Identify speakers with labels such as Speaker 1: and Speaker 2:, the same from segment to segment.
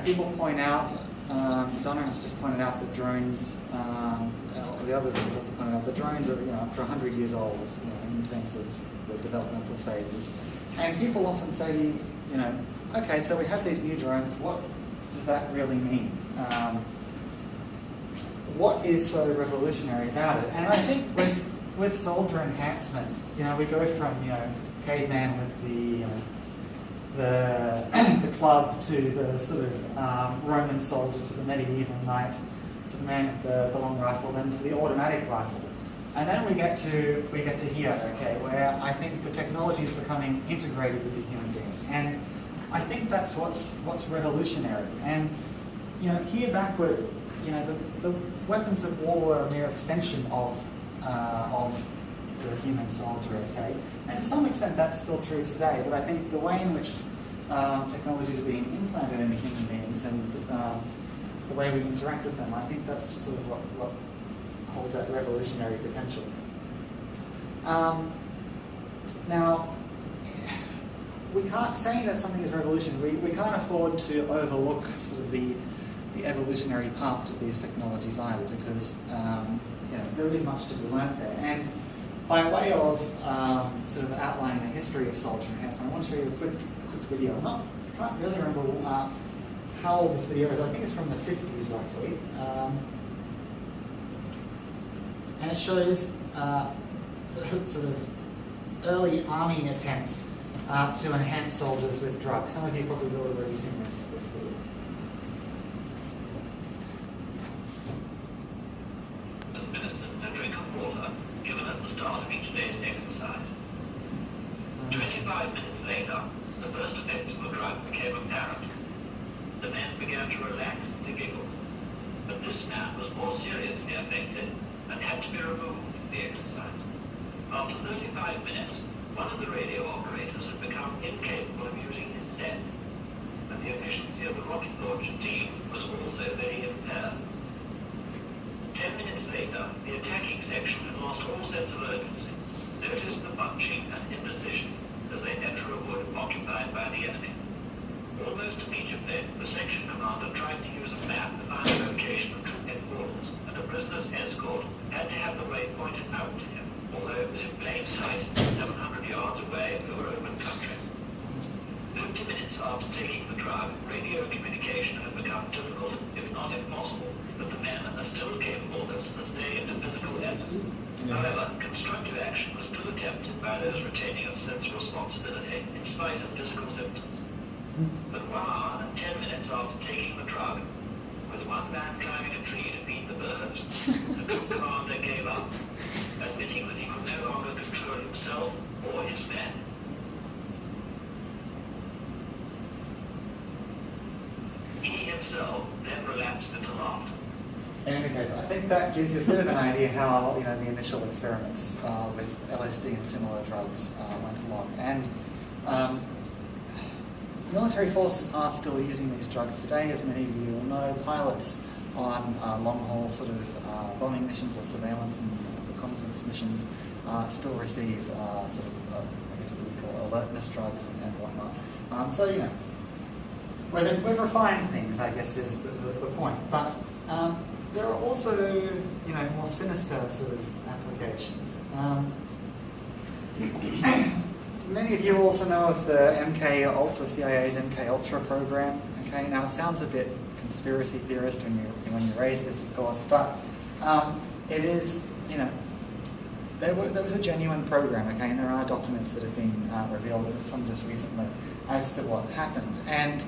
Speaker 1: people point out, Donna has just pointed out that drones, the others have also pointed out that drones are up to 100 years old in terms of the developmental phases. And people often say to you, okay, so we have these new drones, what does that really mean? What is so revolutionary about it? And I think with soldier enhancement, we go from caveman with the club to the sort of Roman soldier to the medieval knight to the man with the long rifle, then to the automatic rifle, and then we get to here, okay, where I think the technology is becoming integrated with the human being, and I think that's what's revolutionary. And here backward, the weapons of war were a mere extension of the human soldier, okay? And to some extent that's still true today, but I think the way in which technologies are being implanted into human beings and the way we interact with them, I think that's sort of what holds that revolutionary potential. Now, we can't say that something is revolutionary. We can't afford to overlook sort of the evolutionary past of these technologies either, because there is much to be learnt there. And by way of sort of outlining the history of soldier enhancement, I want to show you a quick video. I can't really remember how old this video is. I think it's from the 50s roughly. And it shows sort of early army attempts to enhance soldiers with drugs. Some of you probably will have already seen this video.
Speaker 2: Administered a drink of water given at the start of each day's exercise. 25 minutes later, the first effects of the drug became apparent. The men began to relax and to giggle. But this man was more seriously affected and had to be removed from the exercise. After 35 minutes, one of the radio operators had become incapable of using his set, and the efficiency of the rocket launch team was also very impaired. 10 minutes later, the attacking section had lost all sense of urgency, noticed the bunching and indecision as they entered a wood occupied by the enemy. Almost immediately, the section commander tried to use a map to find the location of troop headquarters, and a prisoner's escort had to have the way pointed out to him, although it was in plain sight, 700 yards away over open country. 50 minutes after taking the drug, radio communication had become difficult, if not impossible, but the men are still capable of sustaining a physical effort. However, constructive action was still attempted by those retaining a sense of responsibility in spite of physical symptoms. But 1 hour and 10 minutes after taking the drug, with one man climbing a tree to feed the birds, the troop commander gave up, admitting that he could no longer control himself or his men. He himself then relapsed into laughter.
Speaker 1: In any case, I think that gives you a bit of an idea how the initial experiments with LSD and similar drugs went along. And military forces are still using these drugs today, as many of you will know. Pilots on long-haul sort of bombing missions or surveillance and reconnaissance missions still receive sort of, I guess what we call alertness drugs and whatnot. So, we've refined things, I guess, is the point. But there are also, more sinister sort of applications. Many of you also know of the MK Ultra, CIA's MK Ultra program. Okay, now it sounds a bit conspiracy theorist when you raise this, of course, but it is, there was a genuine program. Okay, and there are documents that have been revealed, some just recently, as to what happened. And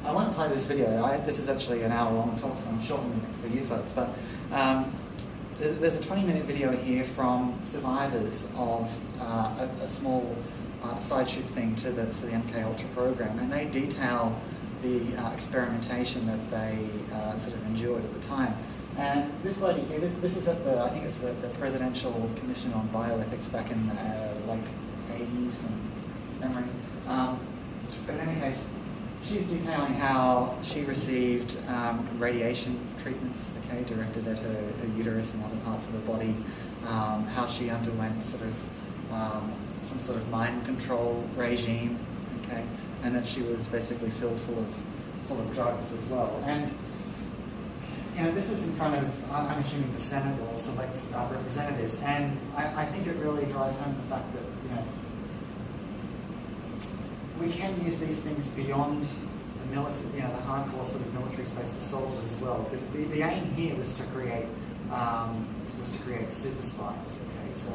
Speaker 1: I won't play this video. This is actually an hour-long talk, so I'm shortening it for you folks. But there's a 20-minute video here from survivors of a small side shoot thing to the MK Ultra program, and they detail the experimentation that they sort of endured at the time. And this lady here, this is at I think it's the Presidential Commission on Bioethics back in the late 80s from memory. But in any case, she's detailing how she received radiation treatments, okay, directed at her uterus and other parts of her body, how she underwent sort of some sort of mind control regime, okay, and that she was basically filled full of full of drugs as well. And this is in front of, I'm assuming, the Senate or select representatives, and I think it really drives home the fact that we can use these things beyond the military, the hardcore sort of military space for soldiers as well. Because the aim here was to create super spies. Okay, so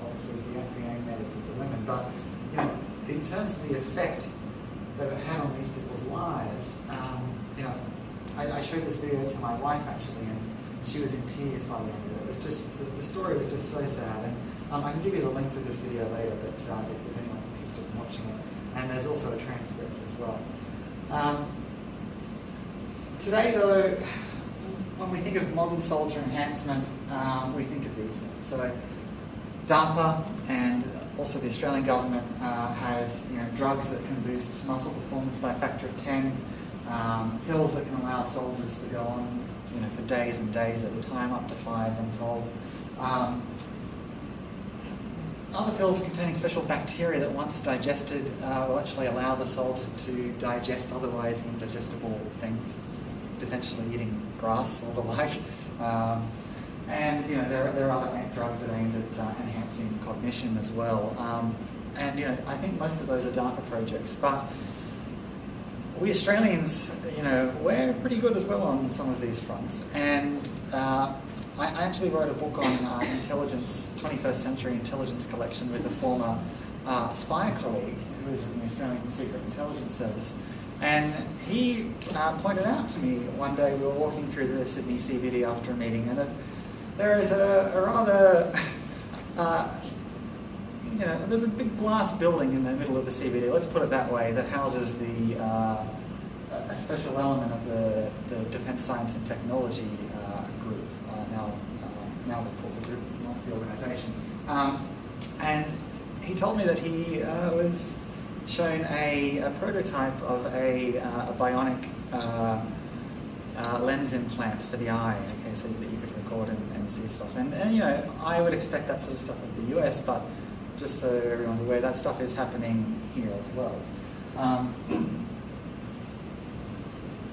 Speaker 1: obviously the aim there is with the women, but in terms of the effect that it had on these people's lives, I showed this video to my wife actually, and she was in tears by the end of it. It was just the story was just so sad, and I can give you the link to this video later, but if anyone's interested in watching it. And there's also a transcript as well. Today, though, when we think of modern soldier enhancement, we think of these things. So, DARPA and also the Australian government has drugs that can boost muscle performance by a factor of 10, pills that can allow soldiers to go on for days and days at a time, up to 5, I'm told. Other pills containing special bacteria that once digested will actually allow the soldier to digest otherwise indigestible things, potentially eating grass or the like. And there are other drugs that are aimed at enhancing cognition as well. And I think most of those are DARPA projects, but we Australians, we're pretty good as well on some of these fronts. And I actually wrote a book on intelligence, 21st century intelligence collection with a former spy colleague who was in the Australian Secret Intelligence Service. And he pointed out to me one day, we were walking through the Sydney CBD after a meeting, and there is a rather, there's a big glass building in the middle of the CBD, let's put it that way, that houses a special element of the Defence Science and Technology group. Now they're called the group, not the organisation. And he told me that he was shown a prototype of a bionic lens implant for the eye, okay, so that you could record and see stuff. And I would expect that sort of stuff in the US, but just so everyone's aware, that stuff is happening here as well.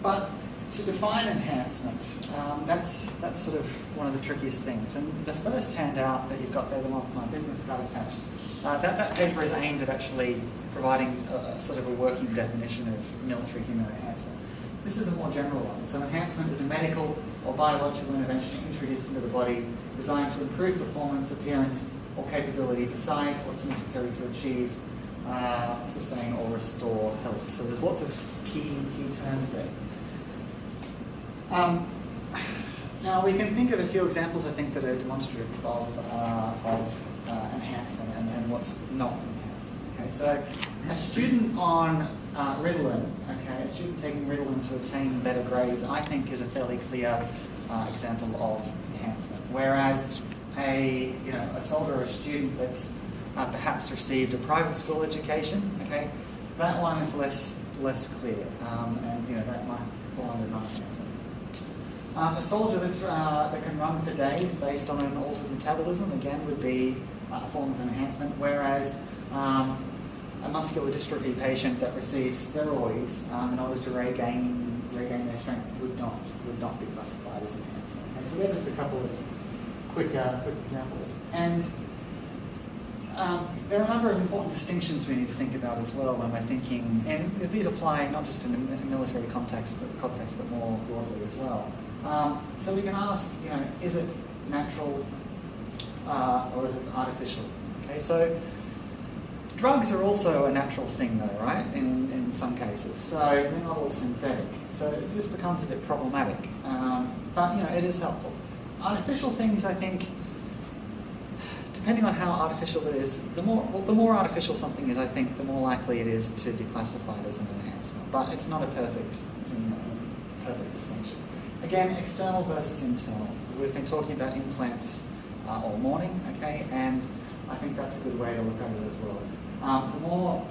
Speaker 1: But to define enhancement, that's sort of one of the trickiest things. And the first handout that you've got there, the one with my business card attached, that paper is aimed at actually providing sort of a working definition of military human enhancement. This is a more general one. So enhancement is a medical or biological intervention introduced into the body designed to improve performance, appearance, or capability besides what's necessary to achieve, sustain, or restore health. So there's lots of key terms there. Now we can think of a few examples, I think, that are demonstrative of enhancement and what's not enhancement. Okay, so a student on Ritalin, a student taking Ritalin to attain better grades, I think is a fairly clear example of enhancement. Whereas a soldier or a student that's perhaps received a private school education, okay, that one is less clear, and that might fall under non-enhancement. A soldier that can run for days based on an altered metabolism, again, would be a form of enhancement, whereas a muscular dystrophy patient that receives steroids in order to regain their strength would not be classified as enhancement. Okay, so they're just a couple of quick examples. And there are a number of important distinctions we need to think about as well when we're thinking, and these apply not just in a military context, but more broadly as well. So we can ask, is it natural or is it artificial? Okay, so drugs are also a natural thing though, right, in some cases. So they're not all synthetic. So this becomes a bit problematic, but it is helpful. Artificial things, I think, depending on how artificial it is, the more artificial something is, I think, the more likely it is to be classified as an enhancement. But it's not a perfect distinction. Again, external versus internal. We've been talking about implants all morning, okay, and I think that's a good way to look at it as well. The more,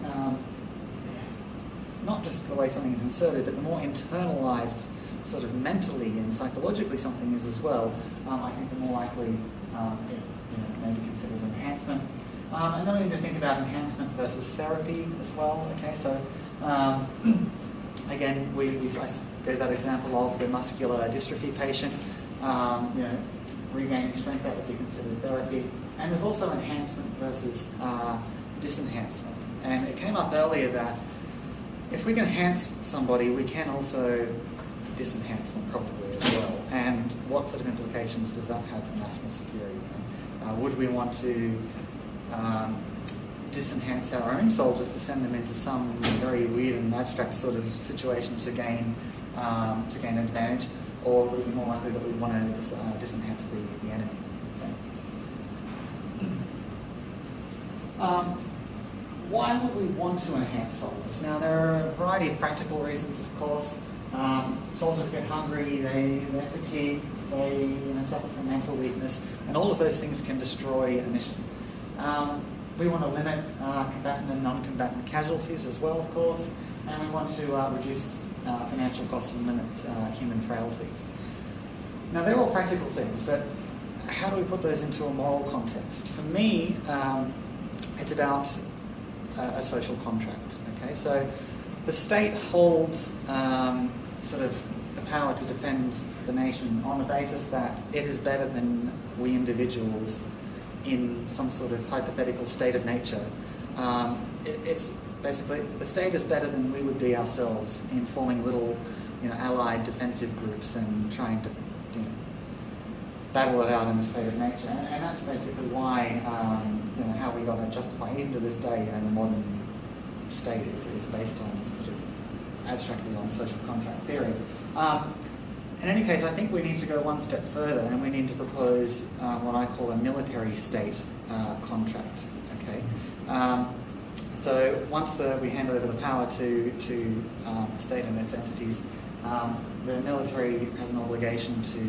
Speaker 1: not just the way something is inserted, but the more internalized sort of mentally and psychologically something is as well, I think the more likely it may be considered enhancement. And then we need to think about enhancement versus therapy as well, okay, so Again, I gave that example of the muscular dystrophy patient. Regaining strength, that would be considered therapy. And there's also enhancement versus disenhancement. And it came up earlier that if we can enhance somebody, we can also disenhance them probably as well. And what sort of implications does that have for national security? Would we want to disenhance our own soldiers to send them into some very weird and abstract sort of situation to gain an advantage, or would it be more likely that we want to disenhance the enemy? Okay. Why would we want to enhance soldiers? Now, there are a variety of practical reasons, of course. Soldiers get hungry, they're fatigued, they suffer from mental weakness, and all of those things can destroy a mission. We want to limit combatant and non-combatant casualties as well, of course, and we want to reduce financial costs and limit human frailty. Now, they're all practical things, but how do we put those into a moral context? For me, it's about a social contract. Okay, so the state holds sort of the power to defend the nation on the basis that it is better than we individuals in some sort of hypothetical state of nature. It's basically, the state is better than we would be ourselves in forming little, allied defensive groups and trying to, battle it out in the state of nature. And that's basically why, how we got to justify, even to this day, the modern state is based on sort of abstractly on social contract theory. In any case, I think we need to go one step further, and we need to propose what I call a military state contract. Okay, so once we hand over the power to the state and its entities, the military has an obligation to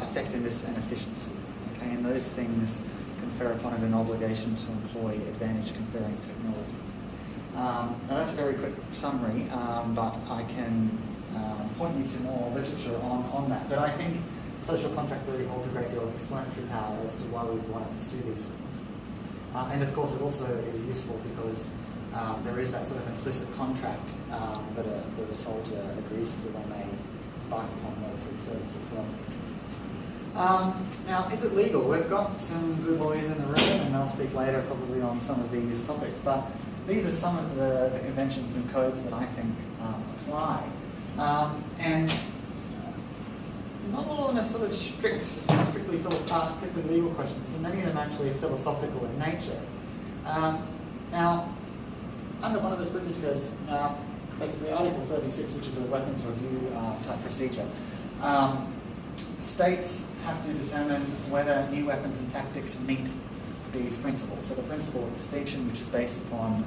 Speaker 1: effectiveness and efficiency. Okay, and those things confer upon it an obligation to employ advantage-conferring technologies. Now that's a very quick summary, but I can point you to more literature on that. But I think social contract theory holds a great deal of explanatory power as to why we want to pursue these things. And of course, it also is useful because there is that sort of implicit contract that a soldier agrees to when they embark upon military service as well. Now, is it legal? We've got some good lawyers in the room, and they'll speak later probably on some of these topics, but these are some of the conventions and codes that I think apply. And not all of them are sort of strictly legal questions, and many of them actually are philosophical in nature. Now, under one of the previous codes, basically Article 36, which is a weapons review type procedure, states have to determine whether new weapons and tactics meet these principles. So the principle of distinction, which is based upon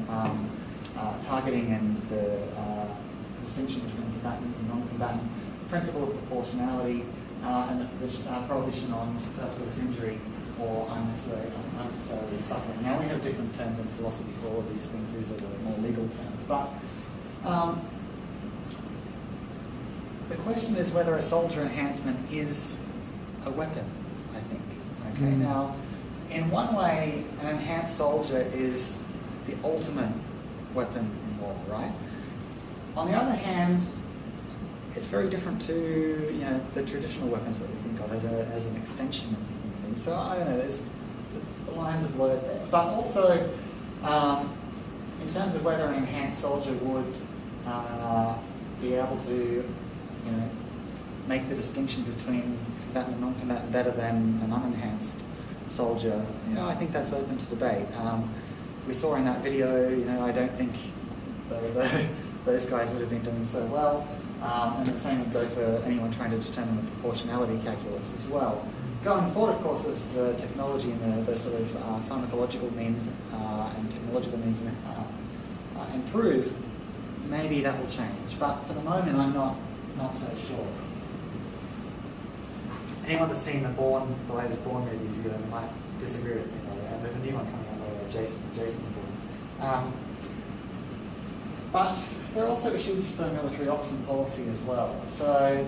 Speaker 1: targeting and the distinction between combatant and non-combatant, the principle of proportionality, and the prohibition on superfluous injury or unnecessary suffering. Now, we have different terms in philosophy for all of these things. These are the more legal terms. But the question is whether a soldier enhancement is a weapon, I think. Okay. Now, in one way, an enhanced soldier is the ultimate weapon in war, right? On the other hand, it's very different to the traditional weapons that we think of as an extension of the human being. So I don't know. The lines are blurred there. But also, in terms of whether an enhanced soldier would be able to, make the distinction between combatant and non-combatant better than an unenhanced soldier, I think that's open to debate. We saw in that video, I don't think those guys would have been doing so well, and the same would go for anyone trying to determine the proportionality calculus as well. Going forward, of course, as the technology and the sort of pharmacological means and technological means improve, maybe that will change. But for the moment, I'm not so sure. Anyone that's seen the latest Bourne movies might disagree with me later. And there's a new one coming out later, Jason Bourne. But there are also issues for military ops and policy as well. So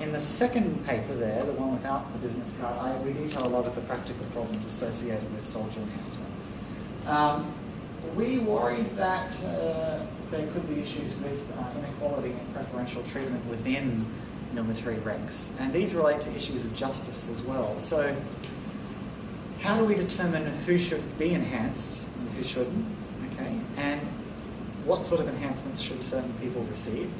Speaker 1: in the second paper there, the one without the business card, we detail a lot of the practical problems associated with soldier enhancement. We worried that there could be issues with inequality and preferential treatment within military ranks. And these relate to issues of justice as well. So how do we determine who should be enhanced and who shouldn't? Okay, and what sort of enhancements should certain people receive?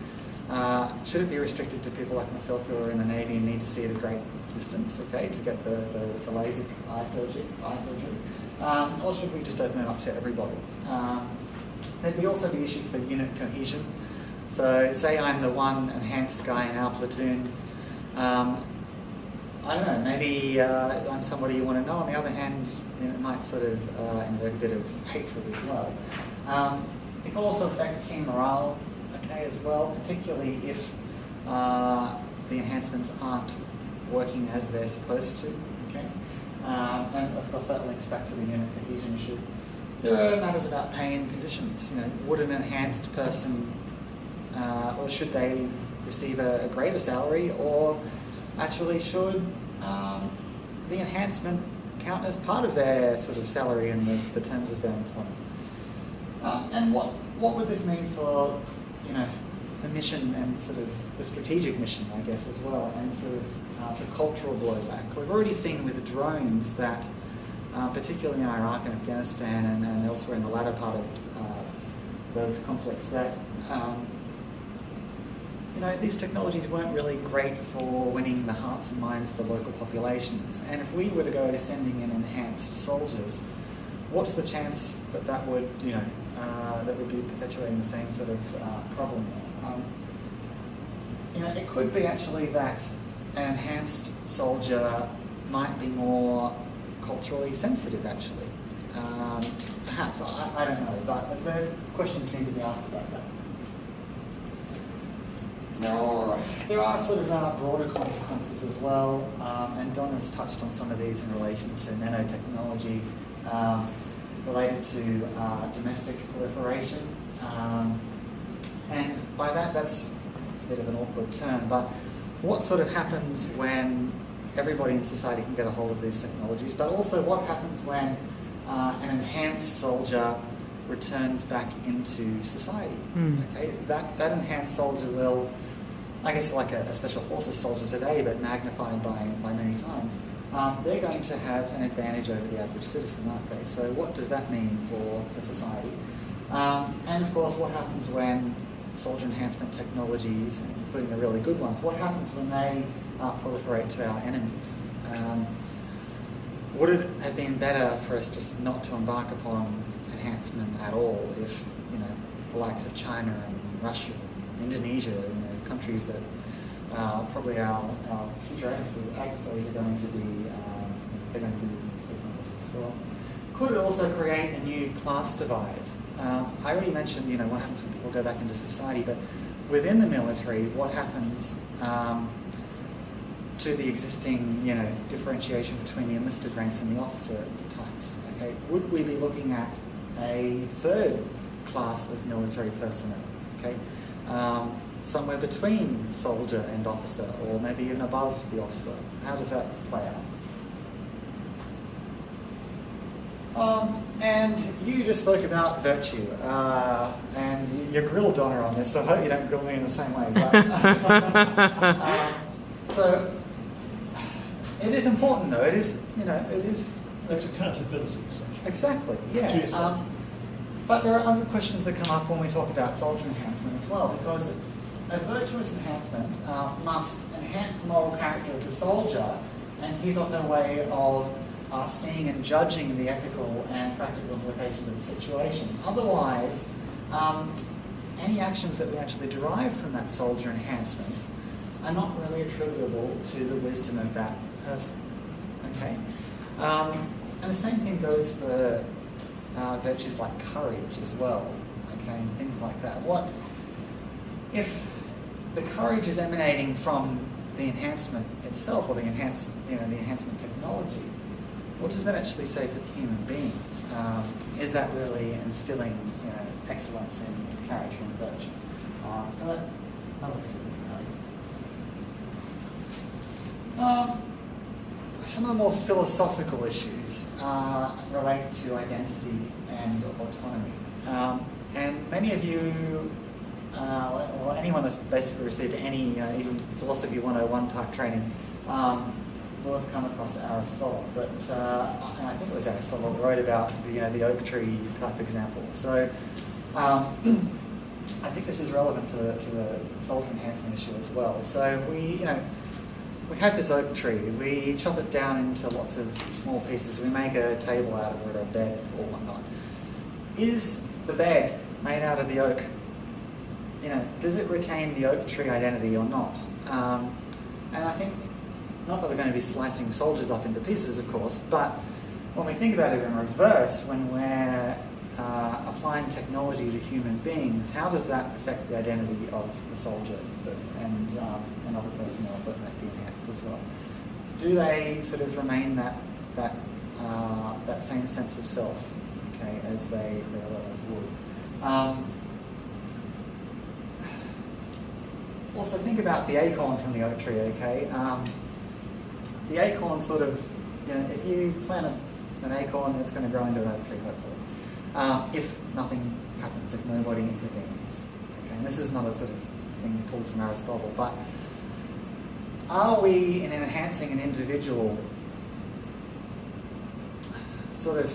Speaker 1: Should it be restricted to people like myself who are in the Navy and need to see at a great distance, okay, to get the LASIK eye surgery? Or should we just open it up to everybody? There could also be issues for unit cohesion. So say I'm the one enhanced guy in our platoon. I don't know, maybe I'm somebody you want to know. On the other hand, it might sort of invoke a bit of hatred as well. It can also affect team morale, okay, as well, particularly if the enhancements aren't working as they're supposed to, okay? And of course that links back to the unit cohesion issue. There are matters about pay and conditions. You know, would an enhanced person, or should they receive a greater salary, or actually should the enhancement count as part of their sort of salary in the terms of their employment? And what would this mean for, you know, the mission and sort of the strategic mission, I guess, as well, and sort of the cultural blowback? We've already seen with drones that, particularly in Iraq and Afghanistan and elsewhere in the latter part of those conflicts, that you know, these technologies weren't really great for winning the hearts and minds of the local populations. And if we were to go to sending in enhanced soldiers, what's the chance that that would, you know, that would be perpetuating the same sort of problem? You know, it could be actually that an enhanced soldier might be more culturally sensitive, actually. Perhaps, I don't know, but the questions need to be asked about that. There are sort of broader consequences as well, and Don has touched on some of these in relation to nanotechnology, related to domestic proliferation. And by that, that's a bit of an awkward term, but what sort of happens when everybody in society can get a hold of these technologies, but also what happens when an enhanced soldier returns back into society? Okay, that enhanced soldier will, I guess like a special forces soldier today, but magnified by many times, they're going to have an advantage over the average citizen, aren't they? So what does that mean for society? And of course, what happens when soldier enhancement technologies, including the really good ones, what happens when they proliferate to our enemies? Would it have been better for us just not to embark upon enhancement at all if, you know, the likes of China and Russia, Indonesia, you know, countries that probably our future adversaries are going to be, they're going to be using these technologies as well. Could it also create a new class divide? I already mentioned, you know, what happens when people go back into society, but within the military, what happens to the existing, you know, differentiation between the enlisted ranks and the officer types? Okay, would we be looking at a third class of military personnel? Okay, somewhere between soldier and officer, or maybe even above the officer. How does that play out? And you just spoke about virtue, and you grilled Donna on this, so I hope you don't grill me in the same way. But, so it is important, though. It is, you know, it is.
Speaker 3: It's accountability, essentially.
Speaker 1: Exactly. Yeah. But there are other questions that come up when we talk about soldier enhancement as well, because a virtuous enhancement must enhance the moral character of the soldier and his or her way of seeing and judging the ethical and practical implications of the situation. Otherwise, any actions that we actually derive from that soldier enhancement are not really attributable to the wisdom of that person. Okay? And the same thing goes for virtues like courage as well. Okay, and things like that. What if the courage is emanating from the enhancement itself, or the enhancement technology? What does that actually say for the human being? Is that really instilling, you know, excellence in character and virtue? So that another thing to think. Some of the more philosophical issues relate to identity and autonomy. And many of you, well, anyone that's basically received any, even Philosophy 101 type training, will have come across Aristotle. But and I think it was Aristotle that wrote about the oak tree type example. So I think this is relevant to the soldier enhancement issue as well. So we have this oak tree. We chop it down into lots of small pieces. We make a table out of it, or a bed, or whatnot. Is the bed made out of the oak? Does it retain the oak tree identity or not? And I think, not that we're going to be slicing soldiers up into pieces, of course, but when we think about it in reverse, when we're applying technology to human beings, how does that affect the identity of the soldier and other personnel that might be enhanced as well? Do they sort of remain that same sense of self, okay, as they otherwise would? Also think about the acorn from the oak tree, okay? The acorn sort of, if you plant an acorn, it's going to grow into an oak tree, hopefully. If nothing happens, if nobody intervenes. Okay? And this is not a sort of thing pulled from Aristotle, but are we, in enhancing an individual, sort of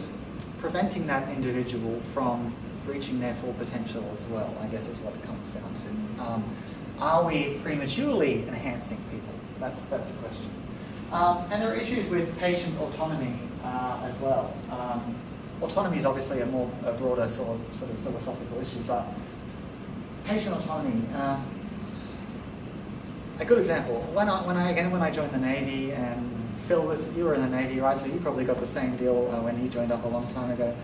Speaker 1: preventing that individual from reaching their full potential as well, I guess is what it comes down to. Are we prematurely enhancing people? That's a question. And there are issues with patient autonomy as well. Autonomy is obviously a broader sort of philosophical issue, but patient autonomy. A good example. When I joined the Navy, and Phil, you were in the Navy, right? So you probably got the same deal when you joined up a long time ago.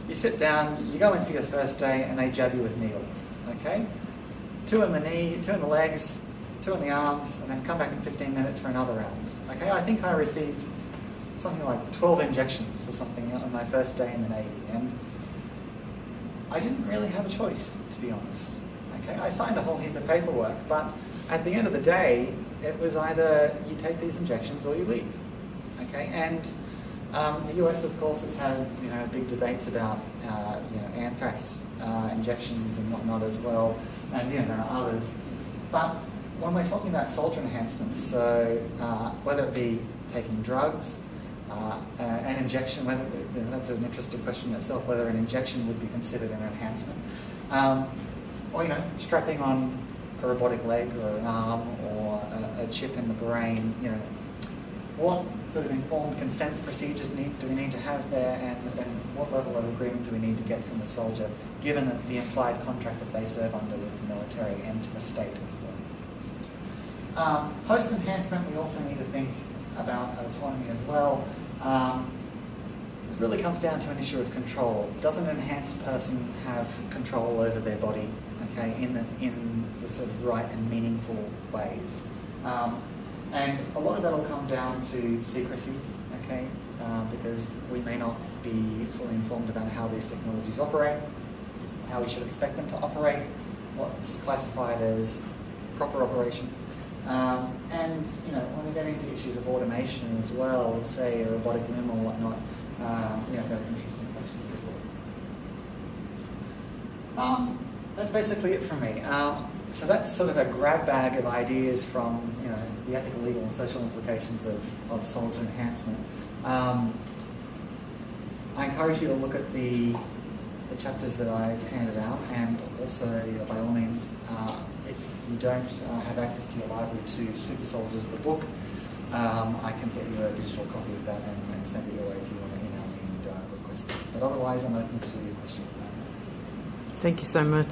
Speaker 1: You sit down, you go in for your first day, and they jab you with needles. Okay, 2 in the knee, 2 in the legs, 2 in the arms, and then come back in 15 minutes for another round. Okay, I think I received something like 12 injections or something on my first day in the Navy, and I didn't really have a choice, to be honest. Okay, I signed a whole heap of paperwork, but at the end of the day, it was either you take these injections or you leave. Okay, and the US, of course, has had big debates about anthrax injections and whatnot as well, and there are others. But when we're talking about soldier enhancements, so whether it be taking drugs, an injection, whether that's an interesting question in itself, whether an injection would be considered an enhancement, or strapping on a robotic leg or an arm or a chip in the brain, what sort of informed consent procedures do we need to have there, and what level of agreement do we need to get from the soldier, given the implied contract that they serve under with the military and to the state as well. Post-enhancement, we also need to think about autonomy as well. It really comes down to an issue of control. Does an enhanced person have control over their body, okay, in the sort of right and meaningful ways? And a lot of that will come down to secrecy, okay, because we may not be fully informed about how these technologies operate, how we should expect them to operate, what's classified as proper operation. And when we get into issues of automation as well, say a robotic limb or whatnot, there are interesting questions as well. That's basically it from me. So that's sort of a grab bag of ideas from the ethical, legal, and social implications of soldier enhancement. I encourage you to look at the chapters that I've handed out, and also by all means, if you don't have access to your library to Super Soldiers, the book, I can get you a digital copy of that and send it your way if you want to email me and request it. But otherwise, I'm open to questions.
Speaker 4: Thank you so much.